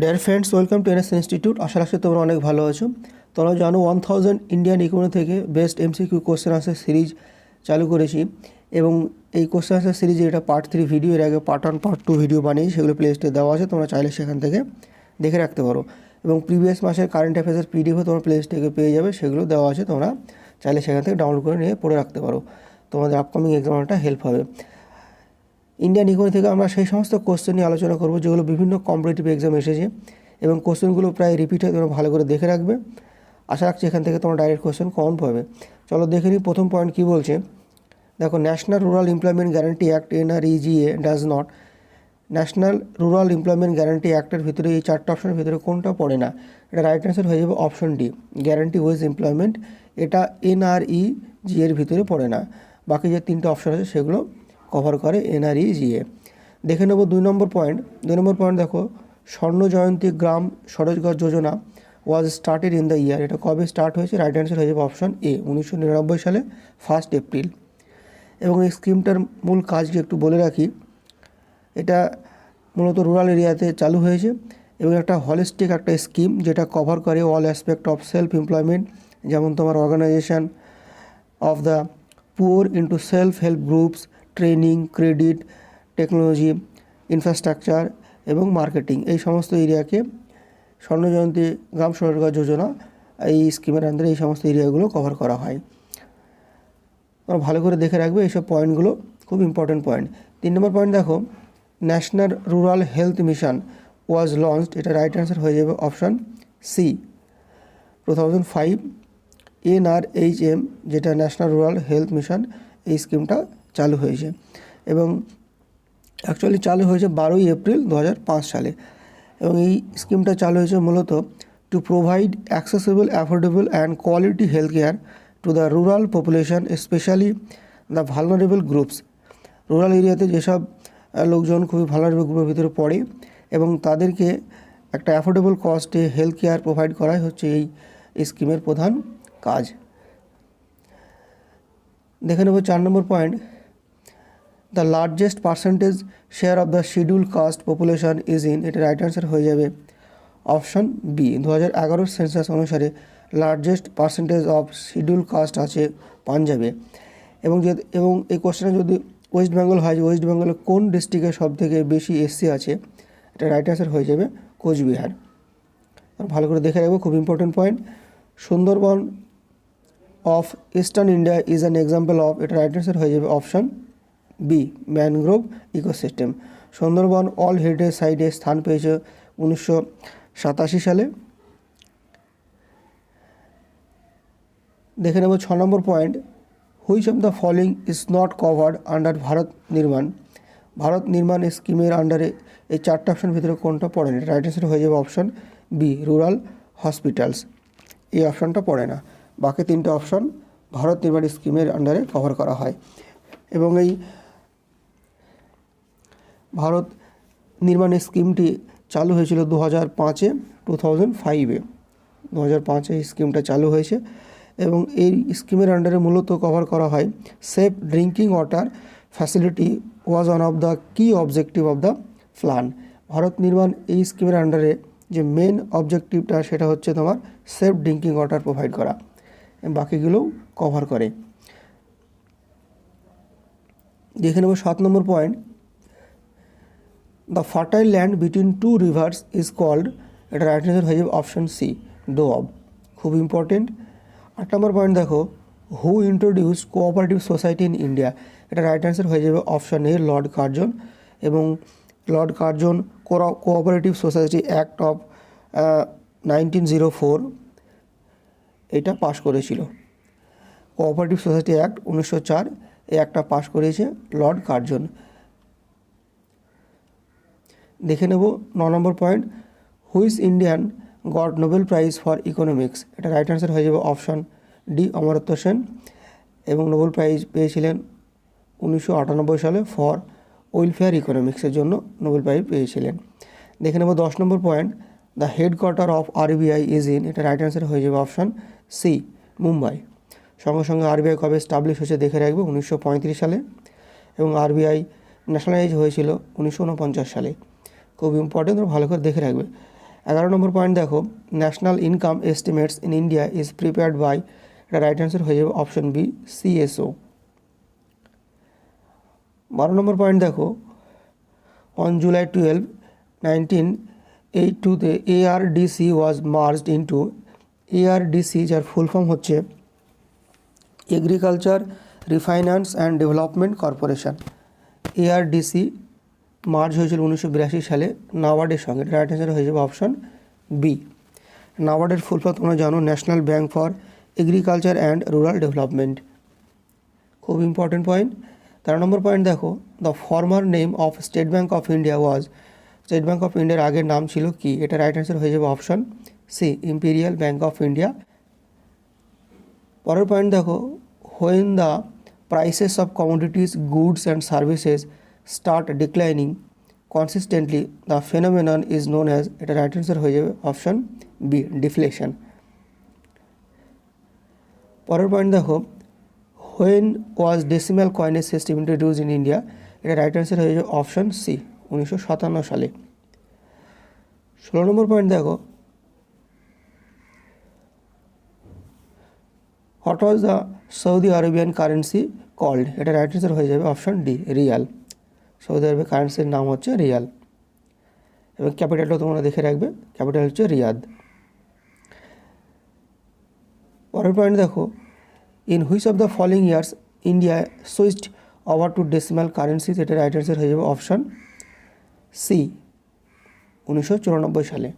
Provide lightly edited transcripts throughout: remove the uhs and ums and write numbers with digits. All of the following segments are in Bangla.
Deer friends, welcome to NS institute. আশা রাখছি তোমরা অনেক ভালো আছো। তোমরা জানো 1000 ইন্ডিয়ান ইকোনমি থেকে best MCQ question answer series চালু করেছি এবং এই কোশ্চেন আনসার সিরিজে এটা পার্ট 3 ভিডিও, এর আগে পার্ট 1 পার্ট 2 ভিডিও বানিয়েছি, সেগুলো প্লে লিস্টে দেওয়া আছে, তোমরা চাইলে সেখান থেকে দেখে রাখতে পারো। এবং প্রিভিয়াস মাসের কারেন্ট অ্যাফেয়ার্সের পিডিএফও তোমার প্লে লিস্ট থেকে পেয়ে যাবে, সেগুলো দেওয়া আছে, তোমরা চাইলে সেখান থেকে ডাউনলোড করে নিয়ে পড়ে রাখতে পারো। তোমাদের আপকামিং এক্সামটা হেল্প হবে। ইন্ডিয়ান ইকোনমি থেকে আমরা সেই সমস্ত কোশ্চেন নিয়ে আলোচনা করব যেগুলো বিভিন্ন কম্পিটিটিভ এক্সাম এসেছে এবং কোশ্চেনগুলো প্রায় রিপিট হয়, তোমরা ভালো করে দেখে রাখবে। আশা রাখছি এখান থেকে তোমরা ডাইরেক্ট কোশ্চেন কমন পাবে। চলো দেখে নিই প্রথম পয়েন্ট কী বলছে। দেখো, national rural employment guarantee act NREGA does not. National rural employment guarantee অ্যাক্টের ভিতরে এই চারটা অপশনের ভিতরে কোনটা পড়ে না? এটা রাইট অ্যান্সার হয়ে যাবে option D, guarantee wage employment. এটা NREGA এর ভিতরে পড়ে না। বাকি যে তিনটে অপশন আছে সেগুলো কভার করে NREGA। দেখে নেব 2 নম্বর পয়েন্ট। 2 নম্বর পয়েন্ট দেখো, Swarna Jayanti Gram Swarozgar Yojana was started in the year. এটা কবে স্টার্ট হয়েছে? রাইট অ্যান্সার হয়ে যাবে অপশন এ, 1999 সালে 1 এপ্রিল। এবং এই স্কিমটার মূল কাজকে একটু বলে রাখি। এটা মূলত রুরাল এরিয়াতে চালু হয়েছে এবং একটা হলিস্টিক একটা স্কিম যেটা কভার করে all aspect of self employment, যেমন তোমার organisation of the poor into self help groups, training, credit, technology, infrastructure এবং মার্কেটিং। এই সমস্ত এরিয়াকে স্বর্ণজয়ন্তী গ্রাম স্বরোজগার যোজনা এই স্কিমের আন্ডারে এই সমস্ত এরিয়াগুলো কভার করা হয়। তোমরা ভালো করে দেখে রাখবে, এইসব পয়েন্টগুলো খুব ইম্পর্টেন্ট পয়েন্ট। 3 নম্বর পয়েন্ট দেখো, ন্যাশনাল রুরাল হেলথ মিশন ওয়াজ লঞ্চড। এটা রাইট অ্যান্সার হয়ে যাবে অপশান সি, 2005 NRHM, যেটা ন্যাশনাল রুরাল হেলথ মিশন, এই স্কিমটা চালু হয়েছে এবং অ্যাকচুয়ালি চালু হয়েছে 12 এপ্রিল 2005 সালে। এবং এই স্কিমটা চালু হয়েছে মূলত to provide accessible, affordable and quality health care to the rural population, specially the vulnerable groups. Rural এরিয়াতে যেসব লোকজন খুবই ভালনারেবল গ্রুপের ভিতরে পড়ে এবং তাদেরকে একটা অ্যাফোর্ডেবল কস্টে হেলথ কেয়ার প্রোভাইড করাই হচ্ছে এই স্কিমের প্রধান কাজ। দেখে নেব 4 number point. The largest percentage share of the schedule caste population is in. এটা রাইট অ্যান্সার হয়ে যাবে অপশান বি, 2011 সেন্সাস অনুসারে largest percentage of schedule caste আছে পাঞ্জাবে। এবং এই কোশ্চেনে যদি ওয়েস্ট বেঙ্গল হয়, যে ওয়েস্ট বেঙ্গলের কোন ডিস্ট্রিক্টে সব থেকে বেশি SC আছে, এটা রাইট অ্যান্সার হয়ে যাবে কোচবিহার। ভালো করে দেখে রাখবো, খুব important point. Sundarban of eastern India is an example of. এটা রাইট অ্যান্সার হয়ে যাবে option B, mangrove ecosystem. Sundarban all heritage সাইটে স্থান পেয়েছে 1987 সালে। দেখে নেব 6 number point. Which of the following is not covered under Bharat Nirman. Bharat নির্মাণ স্কিমের আন্ডারে এই চারটা অপশানের ভিতরে কোনটা পড়ে না? রাইট অ্যান্সার হয়ে যাবে অপশান বি, রুরাল হসপিটালস। এই অপশানটা পড়ে না। বাকি তিনটে অপশান ভারত নির্মাণ স্কিমের আন্ডারে কভার করা হয়। এবং এই ভারত নির্মাণ স্কিমটি চালু হয়েছিল 2005-এ, 2005-এ এই স্কিমটা চালু হয়েছে এবং এই স্কিমের আন্ডারে মূলত কভার করা হয় safe drinking water facility was one of the key objective of the plan. Bharat Nirman এই স্কিমের আন্ডারে যে মেন অবজেক্টিভটা সেটা হচ্ছে তোমার সেফ ড্রিঙ্কিং ওয়াটার প্রোভাইড করা, বাকিগুলোও কভার করে। দেখে নেব 7 number point. The fertile land between 2 rivers is called. এটা রাইট অ্যান্সার হয়ে যাবে অপশান সি, দোয়াব। খুব ইম্পর্টেন্ট। 8 নম্বর পয়েন্ট দেখো, হু introduce cooperative society in India. এটা রাইট অ্যান্সার হয়ে যাবে অপশান এ, লর্ড কার্জন। এবং Lord Curzon cooperative society act of 1904 এটা পাশ করেছিল। কোঅপারেটিভ সোসাইটি অ্যাক্ট 1904 এই অ্যাক্টটা পাশ করেছে লর্ড কার্জন। দেখে নেব 9 number point. Which Indian got Nobel prize for economics. এটা রাইট অ্যান্সার হয়ে যাবে অপশান ডি, অমর্ত্য সেন। এবং নোবেল প্রাইজ পেয়েছিলেন 1998 সালে ফর ওয়েলফেয়ার ইকোনমিক্সের জন্য নোবেল প্রাইজ পেয়েছিলেন। দেখে নেব 10 number point. The headquarter of RBI is in. এটা রাইট অ্যান্সার হয়ে যাবে অপশান সি, মুম্বাই। সঙ্গে সঙ্গে RBI কবে স্টাবলিশ হয়েছে দেখে রাখবে, 1935 সালে। এবং RBI ন্যাশনালাইজ হয়েছিল 1949 সালে। খুব ইম্পর্টেন্ট, ভালো করে দেখে রাখবে। 11 নম্বর পয়েন্ট দেখো, national income estimates in India is prepared by, এটা রাইট অ্যান্সার হয়ে যাবে অপশন বি, CSO। 12 নম্বর পয়েন্ট দেখো, on July 12, 1982 ARDC was merged into, ARDC যার ফুল ফর্ম হচ্ছে agriculture refinance and development corporation. ARDC merge হয়েছিল 1982 সালে নাবার্ডের সঙ্গে, রাইট অ্যান্সার হয়ে যাবে অপশন বি। নাবার্ডের ফুল ফর্ম তোমরা জানো, national bank for agriculture and rural development. খুব ইম্পর্টেন্ট পয়েন্ট। 13 নম্বর পয়েন্ট দেখো, the former name of state bank of India was, state bank of ইন্ডিয়ার আগের নাম ছিল কি, এটা রাইট অ্যান্সার হয়ে যাবে option C, imperial bank of India. পরের পয়েন্ট দেখো, when the prices of commodities, goods and services start declining consistently, the phenomenon is known as, এটা রাইট অ্যান্সার হয়ে যাবে অপশন বি, ডিফ্লেশন। পরের পয়েন্ট দেখো, when was decimal coinage system introduce in India, এটা রাইট অ্যান্সার হয়ে যাবে অপশন সি, 1957 সালে। 16 নম্বর পয়েন্ট দেখো, what was the Saudi Arabian currency called, এটা রাইট অ্যান্সার হয়ে যাবে অপশন ডি, রিয়াল। সৌদি আরবের কারেন্সির নাম হচ্ছে রিয়াল এবং ক্যাপিটালটাও তোমরা দেখে রাখবে, ক্যাপিটাল হচ্ছে রিয়াদ। পরের পয়েন্ট দেখো, in which of the following years India switched over to decimal currencies, এটা রাইট অ্যান্সার হয়ে যাবে অপশন সি, 1994 সালে।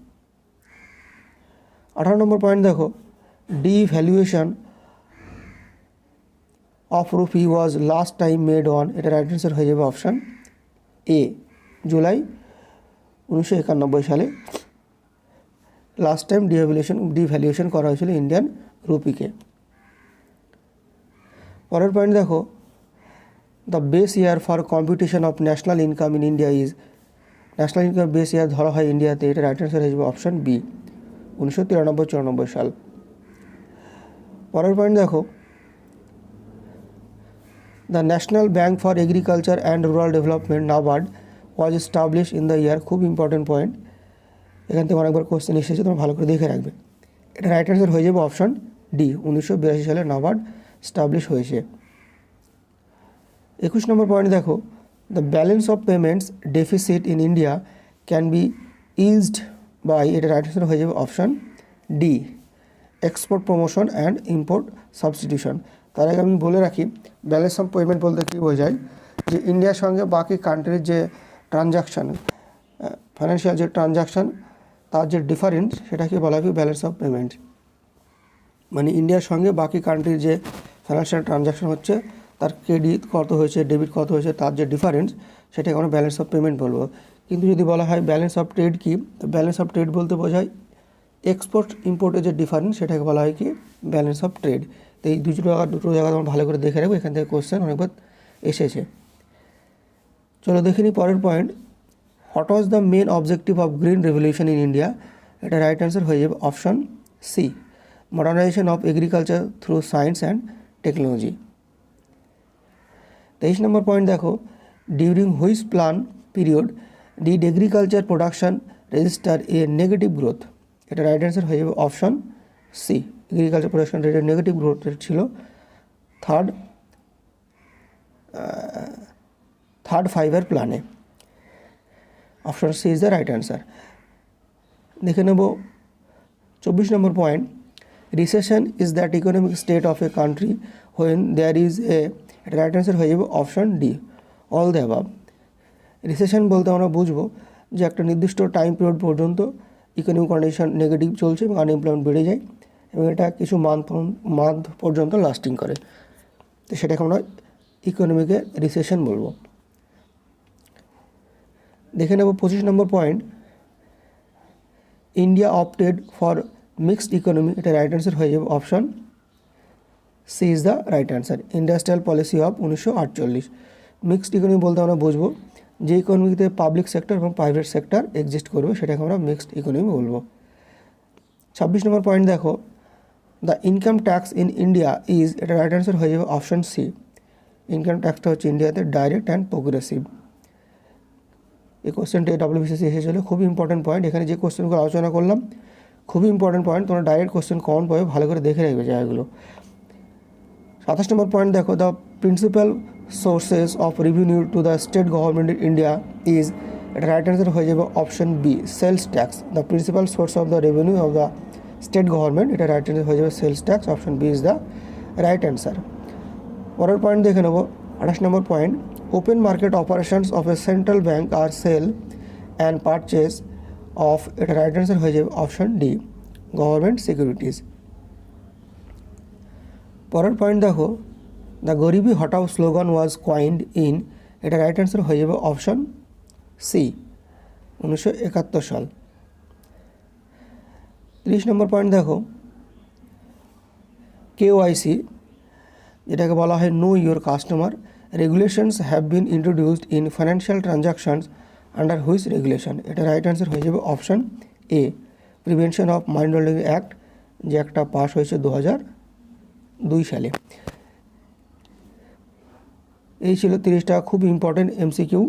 18 নম্বর পয়েন্ট দেখো, devaluation of rupee was last time made on, এটা রাইট অ্যান্সার হয়ে যাবে অপশন এ, জুলাই 1991 সালে লাস্ট টাইম ডিভ্যালুয়েশন করা হয়েছিল ইন্ডিয়ান রুপিকে। পরের পয়েন্ট দেখো, the base year for competition of national income in India is, national income base year ধরা হয় ইন্ডিয়াতে, এটা রাইট অ্যান্সার হয়ে যাবে অপশন বি, 1993-94 সাল। পরের পয়েন্ট দেখো, the national bank for agriculture and rural development NABARD was establish in the ইয়ার, খুব ইম্পর্টেন্ট পয়েন্ট, এখান থেকে অনেকবার কোশ্চেন এসেছে, তোমরা ভালো করে দেখে রাখবে। এটা রাইট অ্যান্সার হয়ে যাবে অপশন ডি, 1982 সালে নাবার্ড স্টাবলিশ হয়েছে। 21 নম্বর পয়েন্ট দেখো, the balance of payments deficit in India can be eased by, এটা রাইট অ্যান্সার হয়ে যাবে option D, export promotion and import substitution. তার আগে আমি বলে রাখি, ব্যালেন্স অফ পেমেন্ট বলতে কী বোঝায়, যে ইন্ডিয়ার সঙ্গে বাকি কান্ট্রির যে ট্রানজাকশান, ফাইন্যান্সিয়াল যে ট্রানজাকশান, তার যে ডিফারেন্স, সেটাকে বলা হয় ব্যালেন্স অফ পেমেন্ট। মানে ইন্ডিয়ার সঙ্গে বাকি কান্ট্রির যে ফাইন্যান্সিয়াল ট্রানজাকশান হচ্ছে, তার ক্রেডিট কত হয়েছে, ডেবিট কত হয়েছে, তার যে ডিফারেন্স, সেটাকে আমরা ব্যালেন্স অফ পেমেন্ট বলবো। কিন্তু যদি বলা হয় ব্যালেন্স অফ ট্রেড কি, তো ব্যালেন্স অফ ট্রেড বলতে বোঝায় এক্সপোর্ট ইম্পোর্টের যে ডিফারেন্স, সেটাকে বলা হয় কি ব্যালেন্স অফ ট্রেড। তো এই দুটো জায়গা আমরা ভালো করে দেখে রাখবো, এখান থেকে কোশ্চেন অনেকবার এসেছে। চলো দেখে নিই পরের point, what was the main objective of green revolution in India, এটা রাইট অ্যান্সার হয়ে যাবে option C, modernisation of agriculture through science and technology. 23 number point দেখো, during which plan period did agriculture production register a negative growth, এটা রাইট অ্যান্সার হয়ে যাবে অপশন সি, এগ্রিকালচার প্রোডাকশন রেটের নেগেটিভ গ্রোথ রেট ছিল থার্ড 5-year প্ল্যানে। Option C is the right answer. দেখে নেব 24 নম্বর point, recession is that economic state of a country when there is a, এটা রাইট অ্যান্সার হয়ে যাবে option D, all the above. Recession বলতে আমরা বুঝবো যে একটা নির্দিষ্ট টাইম পিরিয়ড পর্যন্ত ইকোনমিক কন্ডিশন নেগেটিভ চলছে এবং আনএমপ্লয়মেন্ট বেড়ে যায় এবং এটা কিছু মান্থ পর্যন্ত লাস্টিং করে, তো সেটাকে আমরা ইকোনমিকে রিসেশন বলবো। দেখে নেব 25 number point, India opted for mixed economy, এটা রাইট অ্যান্সার হয়ে যাবে option C is the right answer, industrial policy of 1948। Mixed economy বলতে আমরা বুঝবো যে ইকোনমিতে পাবলিক সেক্টর এবং প্রাইভেট সেক্টর এক্সিস্ট করবে, সেটাকে আমরা মিক্সড ইকোনমি বলবো। 26 নম্বর পয়েন্ট দেখো, the income tax in India is, এটা রাইট অ্যান্সার হয়ে যাবে অপশন সি, ইনকাম ট্যাক্সটা হচ্ছে ইন্ডিয়াতে ডাইরেক্ট অ্যান্ড প্রোগ্রেসিভ। এই কোশ্চেনটা ডাব্লিউবিসিএস এসেছিলো, খুবই ইম্পর্টেন্ট পয়েন্ট। এখানে যে কোশ্চেনগুলো আলোচনা করলাম খুবই ইম্পর্টেন্ট পয়েন্ট, তোমরা ডাইরেক্ট কোশ্চেন কমন পাবে, ভালো করে দেখে রাখবে জায়গাগুলো। 27 নম্বর পয়েন্ট দেখো, the principal sources of revenue to the state government in India is, এটা রাইট অ্যান্সার হয়ে যাবে option B, sales tax. The principal source of the revenue of the state government, এটা রাইট অ্যান্সার হয়ে যাবে sales tax, option B is the right answer. পরের পয়েন্ট দেখে নেব 28 নম্বর point, open market operations of a central bank are sale and purchase of, এটা রাইট অ্যান্সার হয়ে যাবে অপশন ডি, গভর্নমেন্ট সিকিউরিটিজ। পরের পয়েন্ট দেখো, the Garibi Hatao slogan was coined in, এটা রাইট অ্যান্সার হয়ে যাবে অপশন সি, 1971 সাল। 30 নম্বর পয়েন্ট দেখো, কেওআইসি, যেটাকে বলা হয় no your customer, regulations have been introduced in financial transactions under which regulation, এটা রাইট অ্যান্সার হয়ে যাবে option A, prevention of money laundering act, যে একটা পাস হয়েছে 2002 সালে। এই ছিল 30টা খুব ইম্পর্টেন্ট এমসিকিউ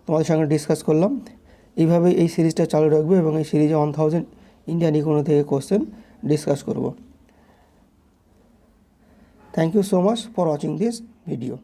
তোমাদের সঙ্গে ডিসকাস করলাম। এইভাবে এই সিরিজটা চালু রাখবে এবং এই সিরিজে 1000 ইন্ডিয়ান ইকোনমি থেকে কোশ্চেন ডিসকাস করব। Thank you so much for watching this video.